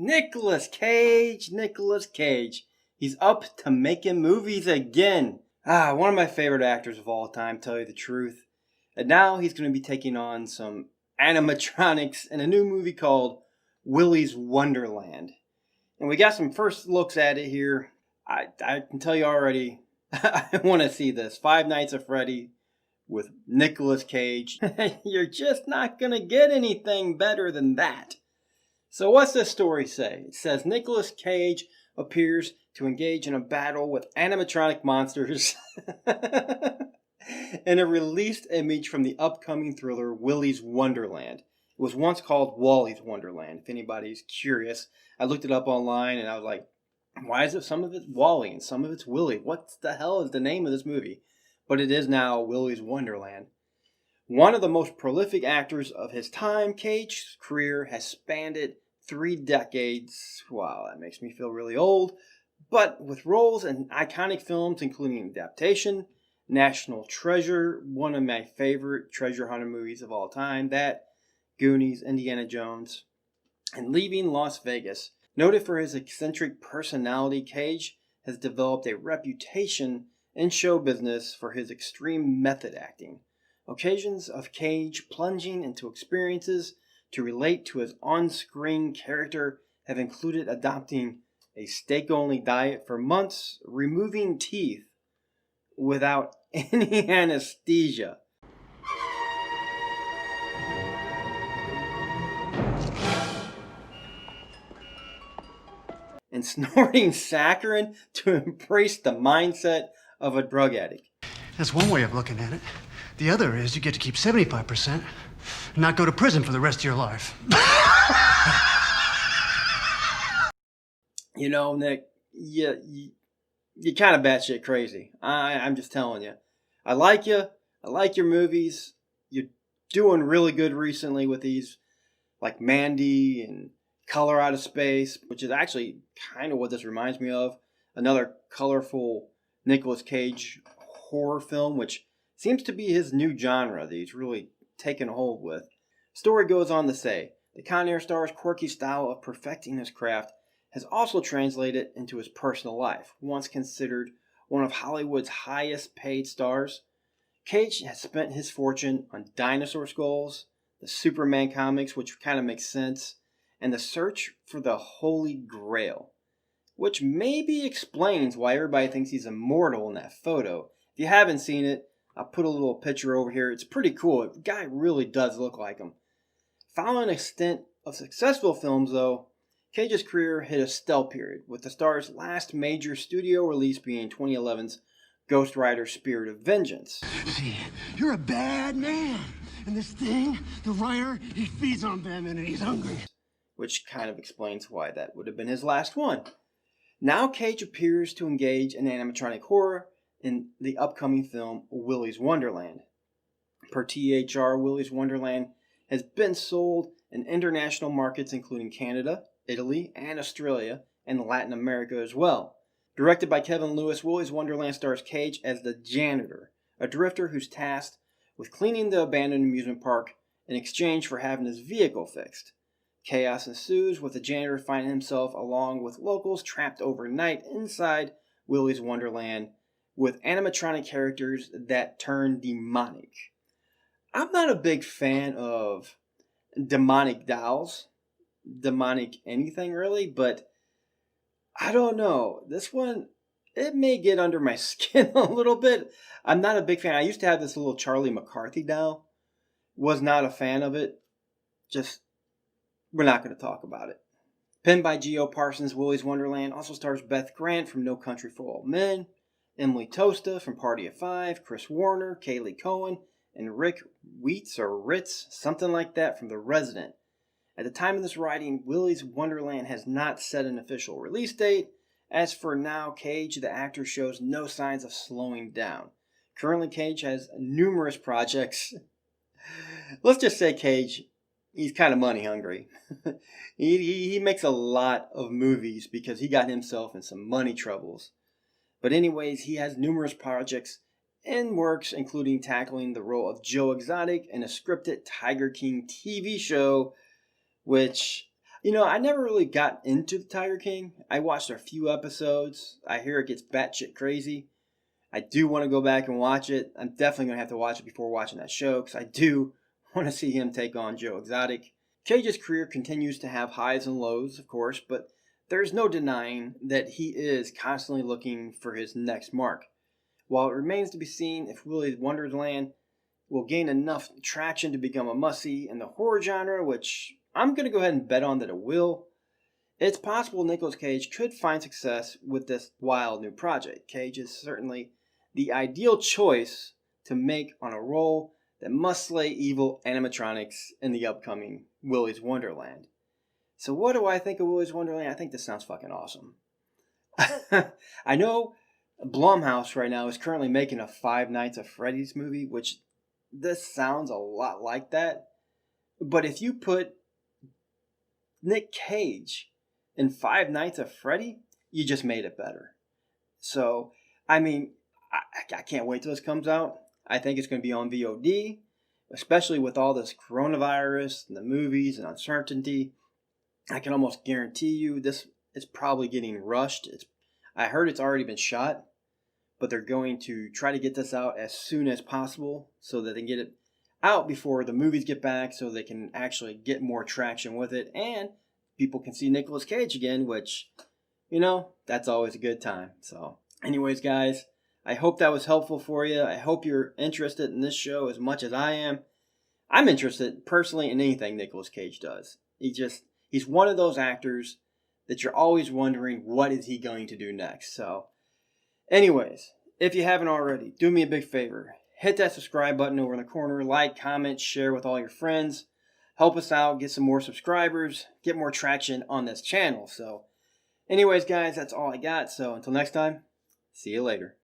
Nichols Cage, Nichols Cage. He's up to making movies again. One of my favorite actors of all time, tell you the truth. And now he's going to be taking on some animatronics in a new movie called Willy's Wonderland. And we got some first looks at it here. I can tell you already, I want to see this. Five Nights at Freddy with Nichols Cage. You're just not going to get anything better than that. So what's this story say? It says Nichols Cage appears to engage in a battle with animatronic monsters in a released image from the upcoming thriller Willy's Wonderland. It was once called Wally's Wonderland, if anybody's curious. I looked it up online and I was like, why is it some of it's Wally and some of it's Willy? What the hell is the name of this movie? But it is now Willy's Wonderland. One of the most prolific actors of his time, Cage's career has spanned 3 decades. Wow, that makes me feel really old. But with roles in iconic films including Adaptation, National Treasure, one of my favorite treasure hunter movies of all time, that, Goonies, Indiana Jones, and Leaving Las Vegas. Noted for his eccentric personality, Cage has developed a reputation in show business for his extreme method acting. Occasions of Cage plunging into experiences to relate to his on-screen character have included adopting a steak-only diet for months, removing teeth without any anesthesia, and snorting saccharin to embrace the mindset of a drug addict. That's one way of looking at it. The other is you get to keep 75% and not go to prison for the rest of your life. You know, Nick, you're kind of batshit crazy. I'm just telling you. I like you. I like your movies. You're doing really good recently with these, like Mandy and Color Out of Space, which is actually kind of what this reminds me of. Another colorful Nichols Cage horror film, which seems to be his new genre that he's really taken hold with. Story goes on to say, the Con Air star's quirky style of perfecting his craft has also translated into his personal life. Once considered one of Hollywood's highest paid stars, Cage has spent his fortune on dinosaur skulls, the Superman comics, which kind of makes sense, and the search for the Holy Grail, which maybe explains why everybody thinks he's immortal in that photo. If you haven't seen it, I'll put a little picture over here. It's pretty cool. The guy really does look like him. Following a stint of successful films, though, Cage's career hit a stale period, with the star's last major studio release being 2011's Ghost Rider Spirit of Vengeance. See, you're a bad man. And this thing, the writer, he feeds on Batman and he's hungry. Which kind of explains why that would have been his last one. Now Cage appears to engage in animatronic horror in the upcoming film Willy's Wonderland. Per THR, Willy's Wonderland has been sold in international markets including Canada, Italy, and Australia, and Latin America as well. Directed by Kevin Lewis, Willy's Wonderland stars Cage as the janitor, a drifter who's tasked with cleaning the abandoned amusement park in exchange for having his vehicle fixed. Chaos ensues, with the janitor finding himself along with locals trapped overnight inside Willy's Wonderland with animatronic characters that turn demonic. I'm not a big fan of demonic dolls, demonic anything really, but I don't know. This one, it may get under my skin a little bit. I'm not a big fan. I used to have this little Charlie McCarthy doll. Was not a fan of it. We're not going to talk about it. Penned by Geo Parsons, Willy's Wonderland also stars Beth Grant from No Country for Old Men, Emily Tosta from Party of Five, Chris Warner, Kaylee Cohen, and Rick Ritz, something like that, from The Resident. At the time of this writing, Willy's Wonderland has not set an official release date. As for now, Cage, the actor, shows no signs of slowing down. Currently, Cage has numerous projects. Let's just say Cage, he's kind of money hungry. he makes a lot of movies because he got himself in some money troubles. But anyways, he has numerous projects in works, including tackling the role of Joe Exotic in a scripted Tiger King TV show, which I never really got into the Tiger King. I watched a few episodes. I hear it gets batshit crazy. I do want to go back and watch it. I'm definitely going to have to watch it before watching that show because I do want to see him take on Joe Exotic. Cage's career continues to have highs and lows, of course, but there's no denying that he is constantly looking for his next mark. While it remains to be seen if Willy's Wonderland will gain enough traction to become a must-see in the horror genre, which I'm going to go ahead and bet on that it will, it's possible Nichols Cage could find success with this wild new project. Cage is certainly the ideal choice to make on a role that must slay evil animatronics in the upcoming Willy's Wonderland. So what do I think of Willy's Wonderland? I think this sounds fucking awesome. I know Blumhouse right now is currently making a Five Nights at Freddy's movie, which this sounds a lot like that. But if you put Nick Cage in Five Nights at Freddy, you just made it better. So, I mean, I can't wait till this comes out. I think it's going to be on VOD, especially with all this coronavirus and the movies and uncertainty. I can almost guarantee you this is probably getting rushed. I heard it's already been shot, but they're going to try to get this out as soon as possible so that they can get it out before the movies get back so they can actually get more traction with it and people can see Nicolas Cage again, which, that's always a good time. So, anyways, guys, I hope that was helpful for you. I hope you're interested in this show as much as I am. I'm interested personally in anything Nicolas Cage does. He's one of those actors that you're always wondering, what is he going to do next? So, anyways, if you haven't already, do me a big favor. Hit that subscribe button over in the corner. Like, comment, share with all your friends. Help us out, get some more subscribers, get more traction on this channel. So, anyways, guys, that's all I got. So, until next time, see you later.